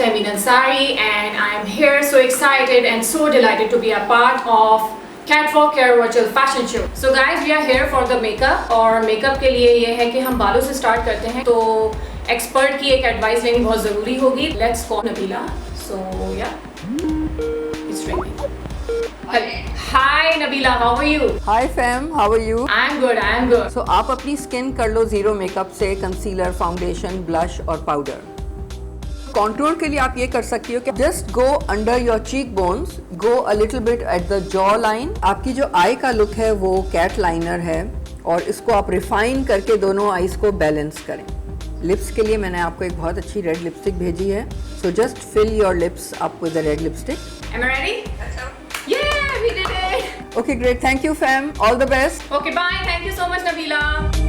Hussain Ansari, and I'm here so excited and so delighted to be a part of Catwalk Care Virtual Fashion Show. So guys, we are here for the makeup. और makeup के लिए ये है कि हम बालों से start करते हैं, तो expert की एक advice लेनी बहुत ज़रूरी होगी. Let's call Nabila. So yeah, it's ringing. Hi Nabila, how are you? Hi fam, how are you? I'm good, I'm good. So आप अपनी स्किन कर लो जीरो मेकअप से कंसीलर, फाउंडेशन, ब्लश और पाउडर. कंटूर के लिए आप ये कर सकती हो कि just go under your cheek bones, go a little bit at the jaw line. आपकी जो आई का लुक है वो कैट लाइनर है और इसको आप रिफाइन करके दोनों आईज को बैलेंस करें. लिप्स के लिए मैंने आपको एक बहुत अच्छी रेड लिपस्टिक भेजी है. So just fill your lips up with the red lipstick. Am I ready? Yeah, we did it. Okay, great. Thank you fam. All the best. Okay, bye. Thank you so much Nabila.